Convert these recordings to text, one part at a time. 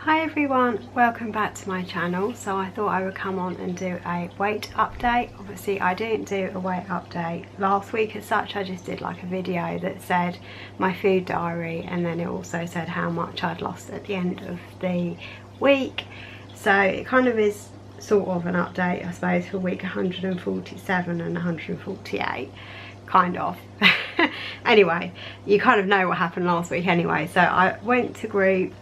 Hi everyone, welcome back to my channel. So I thought I would come on and do a weight update. Obviously I didn't do a weight update last week as such. I just did like a video that said my food diary, and then it also said how much I'd lost at the end of the week. So it kind of is sort of an update, I suppose, for week 147 and 148, kind of. Anyway, you kind of know what happened last week anyway. So I went to group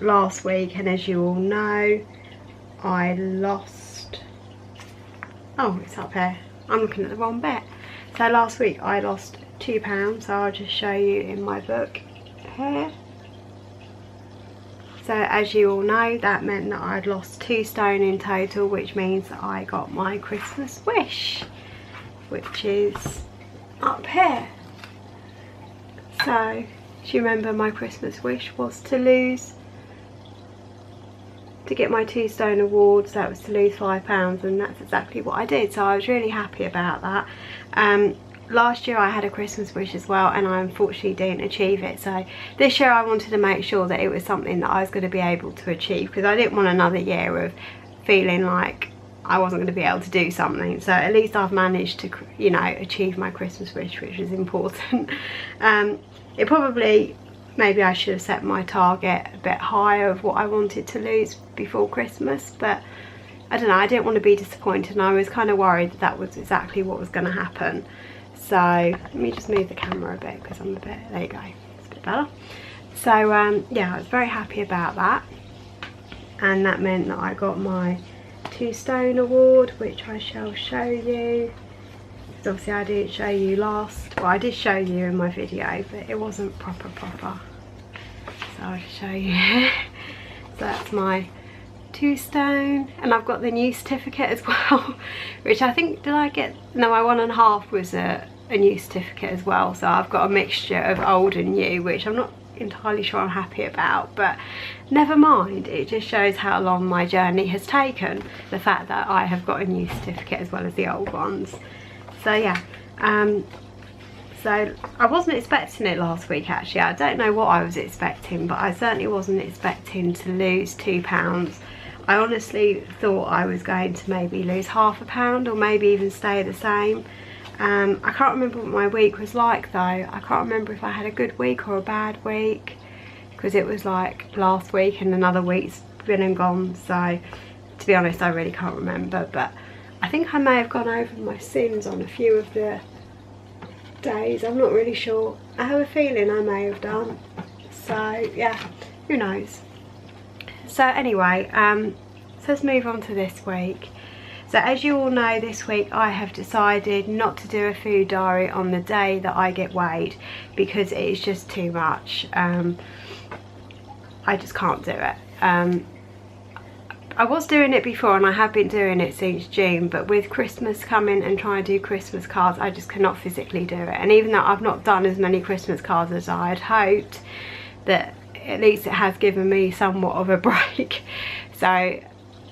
last week, and as you all know, I lost, oh, it's up here, I'm looking at the wrong bit. So last week I lost 2 pounds, so I'll just show you in my book here. So as you all know, that meant that I'd lost 2 stone in total, which means that I got my Christmas wish, which is up here. So do you remember my Christmas wish was to get my 2 stone awards? That was to lose 5 pounds, and that's exactly what I did. So I was really happy about that. Last year I had a Christmas wish as well, and I unfortunately didn't achieve it. So this year I wanted to make sure that it was something that I was going to be able to achieve, because I didn't want another year of feeling like I wasn't going to be able to do something. So at least I've managed to, you know, achieve my Christmas wish, which is important. It probably, maybe I should have set my target a bit higher of what I wanted to lose before Christmas, but I don't know, I didn't want to be disappointed, and I was kind of worried that that was exactly what was going to happen. So let me just move the camera a bit, because I'm a bit, there you go, it's a bit better. So yeah, I was very happy about that, and that meant that I got my 2 stone award, which I shall show you. Obviously I didn't show you last, well I did show you in my video, but it wasn't proper. So I'll just show you. So that's my 2 stone, and I've got the new certificate as well, which I think, did I get, no, my 1.5 was a new certificate as well. So I've got a mixture of old and new, which I'm not entirely sure I'm happy about, but never mind. It just shows how long my journey has taken, the fact that I have got a new certificate as well as the old ones. So yeah, so I wasn't expecting it last week actually. I don't know what I was expecting, but I certainly wasn't expecting to lose 2 pounds. I honestly thought I was going to maybe lose ½ pound, or maybe even stay the same. I can't remember what my week was like though. I can't remember if I had a good week or a bad week, because it was like last week and another week's been and gone. So to be honest, I really can't remember, but I think I may have gone over my sins on a few of the days. I'm not really sure. I have a feeling I may have done. So yeah, who knows. So anyway, so let's move on to this week. So as you all know, this week I have decided not to do a food diary on the day that I get weighed, because it is just too much. I just can't do it. I was doing it before, and I have been doing it since June, but with Christmas coming and trying to do Christmas cards, I just cannot physically do it. And even though I've not done as many Christmas cards as I had hoped, that at least it has given me somewhat of a break. So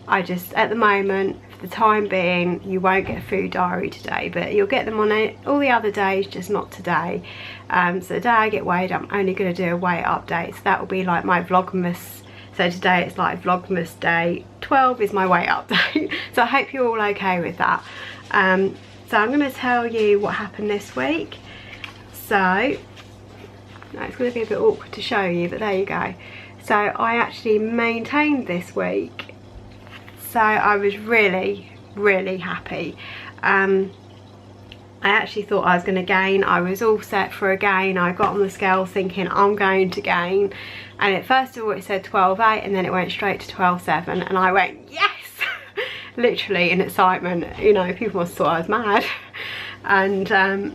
I just, at the moment, for the time being, you won't get a food diary today, but you'll get them on all the other days, just not today. So the day I get weighed, I'm only going to do a weight update. So that will be like my Vlogmas. So today it's like Vlogmas day 12 is my weight update. So I hope you're all okay with that. So I'm going to tell you what happened this week. So now it's going to be a bit awkward to show you, but there you go. So I actually maintained this week. So I was really happy. I actually thought I was going to gain. I was all set for a gain. I got on the scale thinking I'm going to gain, and at first of all it said 12.8, and then it went straight to 12.7, and I went yes. Literally in excitement. You know, people must have thought I was mad. And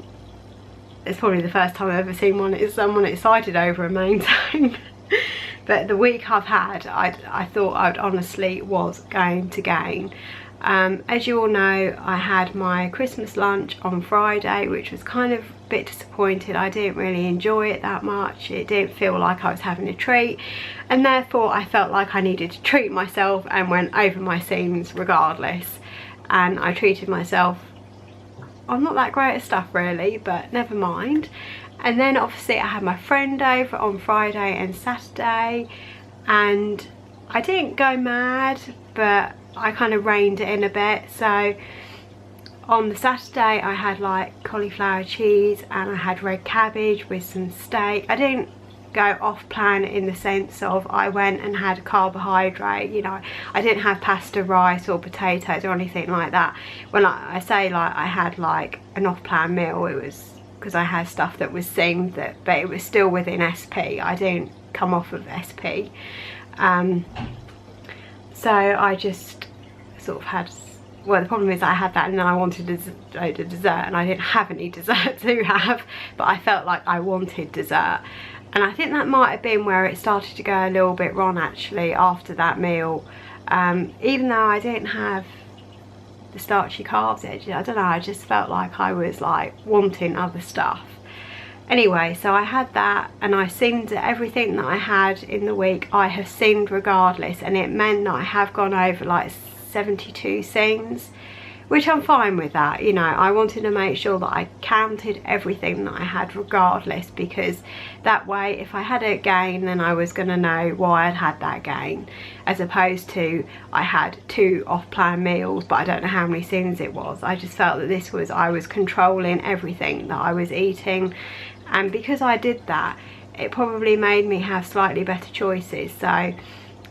it's probably the first time I've ever seen someone excited over a maintain. But the week I've had, I thought I honestly was going to gain. As you all know, I had my Christmas lunch on Friday, which was kind of a bit disappointed. I didn't really enjoy it that much. It didn't feel like I was having a treat, and therefore I felt like I needed to treat myself, and went over my seams regardless. And I treated myself. I'm not that great at stuff really, but never mind. And then obviously I had my friend over on Friday and Saturday, and I didn't go mad, but I kind of reined it in a bit. So on the Saturday I had like cauliflower cheese and I had red cabbage with some steak. I didn't go off plan in the sense of I went and had a carbohydrate, you know, I didn't have pasta, rice or potatoes or anything like that. When I say like I had like an off plan meal, it was because I had stuff that was themed, but it was still within SP. I didn't come off of SP. So I just sort of had, well, the problem is I had that and then I wanted a dessert and I didn't have any dessert to have, but I felt like I wanted dessert. And I think that might have been where it started to go a little bit wrong actually after that meal. Even though I didn't have the starchy carbs, I don't know, I just felt like I was like wanting other stuff. Anyway, so I had that and I sinned at everything that I had in the week. I have sinned regardless, and it meant that I have gone over like 72 scenes, which I'm fine with that. You know, I wanted to make sure that I counted everything that I had regardless, because that way if I had a gain then I was going to know why I'd had that gain, as opposed to I had 2 off-plan meals but I don't know how many sins it was. I just felt that this was, I was controlling everything that I was eating, and because I did that it probably made me have slightly better choices. So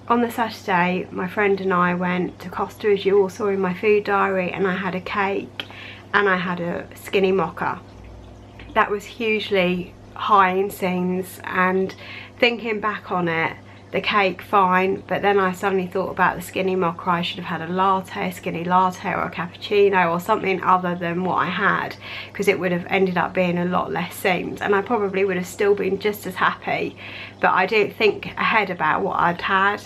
on the Saturday, my friend and I went to Costa, as you all saw in my food diary, and I had a cake and I had a skinny mocha. That was hugely high in sins, and thinking back on it, the cake fine, but then I suddenly thought about the skinny mocha. I should have had a latte, a skinny latte or a cappuccino or something other than what I had, because it would have ended up being a lot less sins and I probably would have still been just as happy, but I didn't think ahead about what I'd had.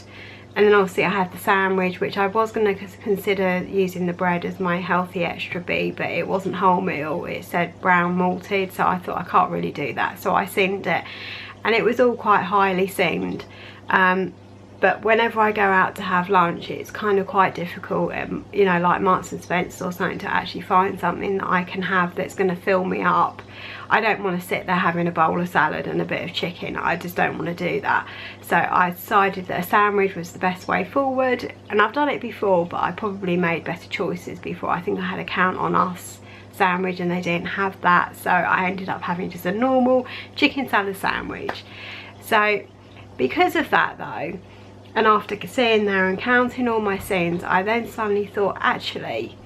And then obviously I had the sandwich, which I was going to consider using the bread as my healthy extra B, but it wasn't wholemeal, it said brown malted, so I thought I can't really do that, so I sinned it, and it was all quite highly sinned. But whenever I go out to have lunch, it's kind of quite difficult, you know, like Marks and Spencer or something, to actually find something that I can have that's going to fill me up. I don't want to sit there having a bowl of salad and a bit of chicken. I just don't want to do that. So I decided that a sandwich was the best way forward, and I've done it before, but I probably made better choices before. I think I had a Count on Us sandwich and they didn't have that, so I ended up having just a normal chicken salad sandwich. So because of that though, and after sitting there and counting all my sins, I then suddenly thought, actually,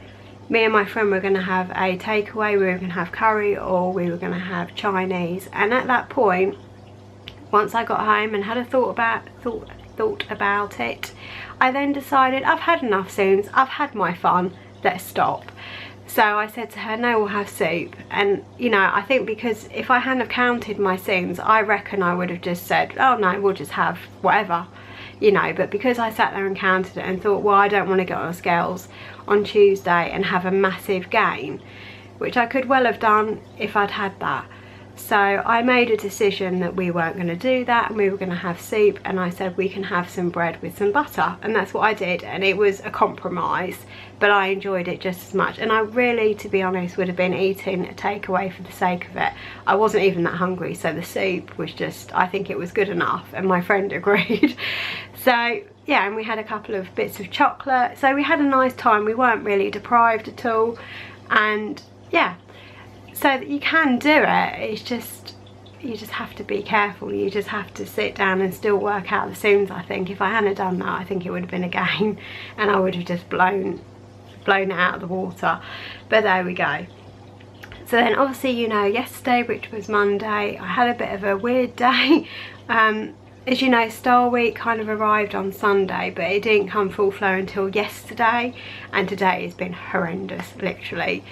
me and my friend were going to have a takeaway, we were going to have curry or we were going to have Chinese. And at that point, once I got home and had a thought about it, I then decided I've had enough sins, I've had my fun, let's stop. So I said to her, no, we'll have soup. And you know, I think because if I hadn't have counted my sins, I reckon I would have just said, oh no, we'll just have whatever, you know. But because I sat there and counted it and thought, well, I don't want to get on the scales on Tuesday and have a massive gain, which I could well have done if I'd had that. So I made a decision that we weren't going to do that and we were going to have soup, and I said we can have some bread with some butter, and that's what I did. And it was a compromise, but I enjoyed it just as much, and I really, to be honest, would have been eating a takeaway for the sake of it. I wasn't even that hungry, so the soup was just, I think it was good enough, and my friend agreed. So yeah, and we had a couple of bits of chocolate, so we had a nice time. We weren't really deprived at all, and yeah, so you can do it. It's just, you just have to be careful. You just have to sit down and still work out the sins. I think if I hadn't done that, I think it would have been a gain and I would have just blown it out of the water. But there we go. So then obviously, you know, yesterday, which was Monday, I had a bit of a weird day. As you know, Star Week kind of arrived on Sunday, but it didn't come full flow until yesterday, and today has been horrendous, literally.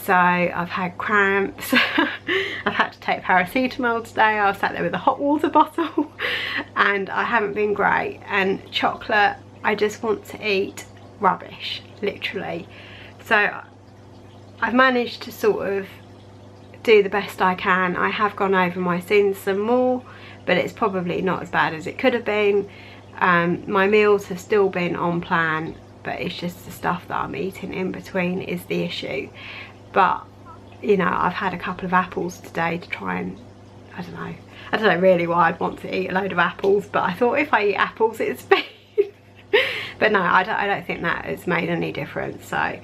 So I've had cramps, I've had to take paracetamol today, I was sat there with a hot water bottle and I haven't been great. And chocolate, I just want to eat rubbish, literally. So I've managed to sort of do the best I can. I have gone over my sins some more, but it's probably not as bad as it could have been. My meals have still been on plan, but it's just the stuff that I'm eating in between is the issue. But you know, I've had a couple of apples today to try and I don't know really why I'd want to eat a load of apples, but I thought if I eat apples it's fine. But no, I don't think that has made any difference. So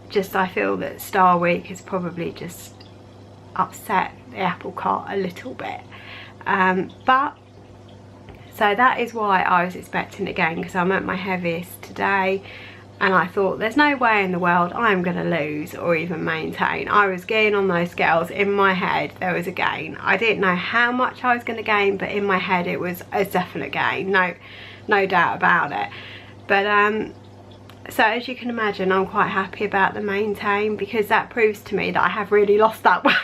just I feel that Star Week has probably just upset the apple cart a little bit. But so that is why I was expecting again, because I'm at my heaviest today, and I thought there's no way in the world I'm going to lose or even maintain. I was getting on those scales. In my head there was a gain. I didn't know how much I was going to gain, but in my head it was a definite gain, no doubt about it. But so as you can imagine, I'm quite happy about the maintain, because that proves to me that I have really lost that weight.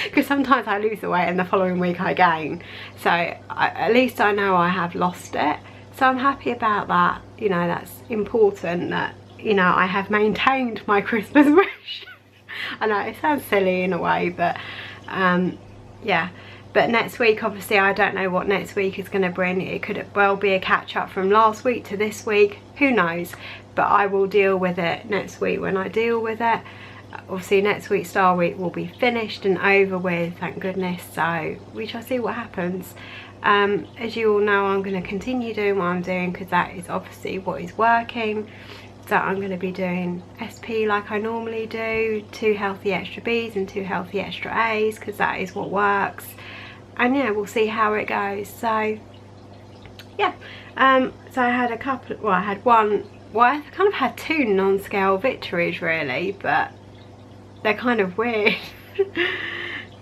Because sometimes I lose the weight and the following week I gain, so at least I know I have lost it. So I'm happy about that. You know, that's important that, you know, I have maintained my Christmas wish. I know it sounds silly in a way, but yeah. But next week, obviously, I don't know what next week is going to bring. It could well be a catch up from last week to this week, who knows. But I will deal with it next week when I deal with it. Obviously next week Star Week will be finished and over with, thank goodness, so we shall see what happens. As you all know, I'm going to continue doing what I'm doing, because that is obviously what is working. So I'm going to be doing SP like I normally do, 2 healthy extra B's and 2 healthy extra A's, because that is what works. And yeah, we'll see how it goes. So yeah, so I had a couple, well I had one, well I kind of had 2 non-scale victories really, but they're kind of weird.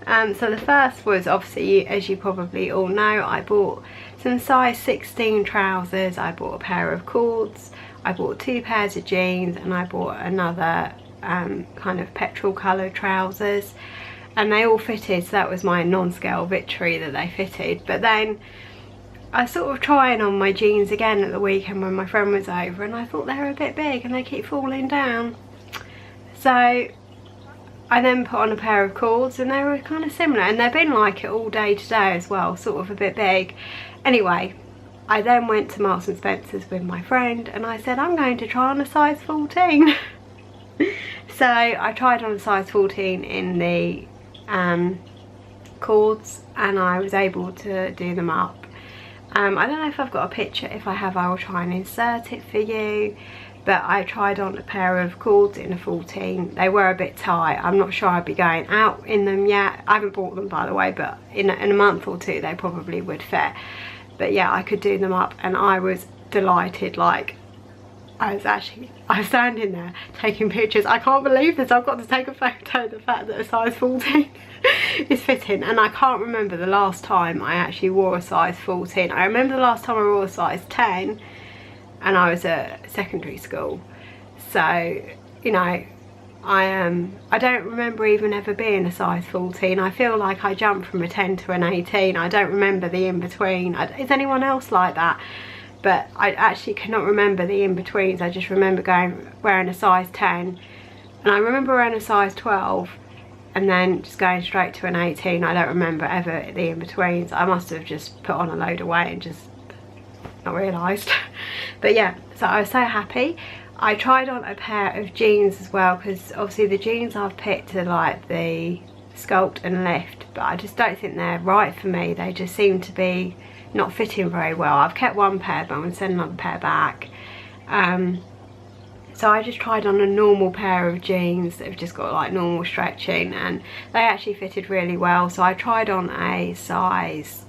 So the first was, obviously, as you probably all know, I bought some size 16 trousers, I bought a pair of cords, I bought 2 pairs of jeans, and I bought another kind of petrol coloured trousers, and they all fitted. So that was my non-scale victory, that they fitted. But then I sort of trying on my jeans again at the weekend when my friend was over, and I thought they were a bit big and they keep falling down. So I then put on a pair of cords, and they were kind of similar, and they've been like it all day today as well, sort of a bit big. Anyway, I then went to Marks and Spencer's with my friend, and I said I'm going to try on a size 14. So I tried on a size 14 in the cords, and I was able to do them up. I don't know if I've got a picture. If I have, I will try and insert it for you. But I tried on a pair of cords in a 14. They were a bit tight. I'm not sure I'd be going out in them yet. I haven't bought them, by the way, but in a month or 2 they probably would fit. But yeah, I could do them up, and I was delighted. Like, I was standing there taking pictures. I can't believe this. I've got to take a photo of the fact that a size 14 is fitting. And I can't remember the last time I actually wore a size 14. I remember the last time I wore a size 10, and I was at secondary school. So, you know, I don't remember even ever being a size 14. I feel like I jumped from a 10 to an 18. I don't remember the in-between. Is anyone else like that? But I actually cannot remember the in-betweens. I just remember wearing a size 10, and I remember wearing a size 12, and then just going straight to an 18. I don't remember ever the in-betweens. I must have just put on a load of weight and just not realised. But yeah, so I was so happy. I tried on a pair of jeans as well, because obviously the jeans I've picked are like the sculpt and lift, but I just don't think they're right for me. They just seem to be not fitting very well. I've kept one pair, but I'm going to send another pair back. So I just tried on a normal pair of jeans that have just got like normal stretching, and they actually fitted really well. So I tried on a size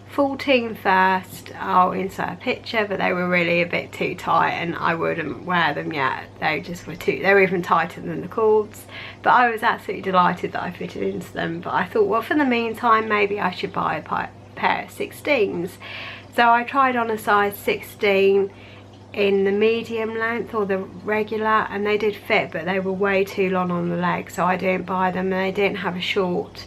14 first. I'll insert a picture, but they were really a bit too tight, and I wouldn't wear them yet. They just were they were even tighter than the cords. But I was absolutely delighted that I fitted into them. But I thought, well, for the meantime, maybe I should buy a pair of 16s. So I tried on a size 16 in the medium length or the regular, and they did fit, but they were way too long on the leg, so I didn't buy them, and they didn't have a short.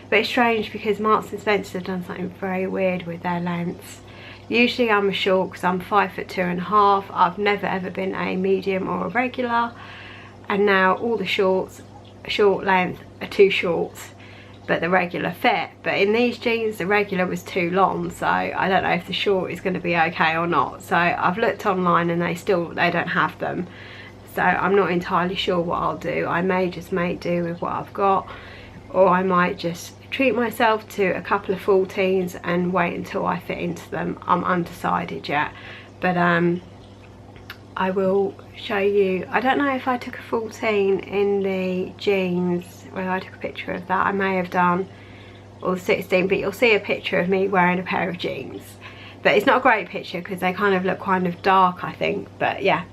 But it's strange, because Marks and Spencer have done something very weird with their lengths. Usually I'm a short because I'm 5'2.5". I've never ever been a medium or a regular, and now all the short length are too short, but the regular fit. But in these jeans the regular was too long, so I don't know if the short is going to be okay or not. So I've looked online, and they don't have them, so I'm not entirely sure what I'll do. I may just make do with what I've got, or I might just treat myself to a couple of 14s and wait until I fit into them. I'm undecided yet, but I will show you. I don't know if I took a 14 in the jeans, whether I took a picture of that. I may have done, or the 16, but you'll see a picture of me wearing a pair of jeans. But it's not a great picture because they kind of look kind of dark, I think. But yeah,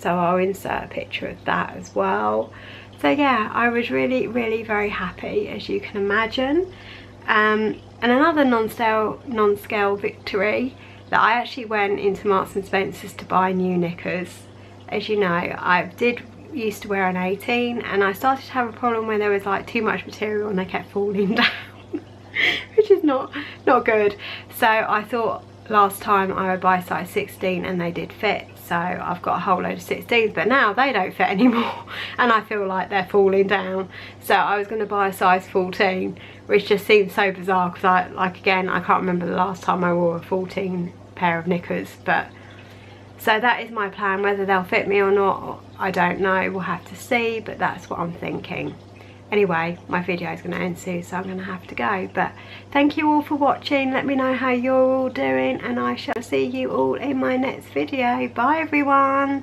so I'll insert a picture of that as well. So yeah, I was really, really very happy, as you can imagine. And another non-scale victory, that I actually went into Marks and Spencer's to buy new knickers. As you know, I used to wear an 18, and I started to have a problem where there was like too much material and they kept falling down, which is not good. So I thought last time I would buy size 16 and they did fit. So I've got a whole load of 16s, but now they don't fit anymore and I feel like they're falling down. So I was going to buy a size 14, which just seems so bizarre because again, I can't remember the last time I wore a 14 pair of knickers. But so that is my plan. Whether they'll fit me or not, I don't know, we'll have to see, but that's what I'm thinking. Anyway, my video is going to end soon, so I'm going to have to go. But thank you all for watching. Let me know how you're all doing, and I shall see you all in my next video. Bye everyone.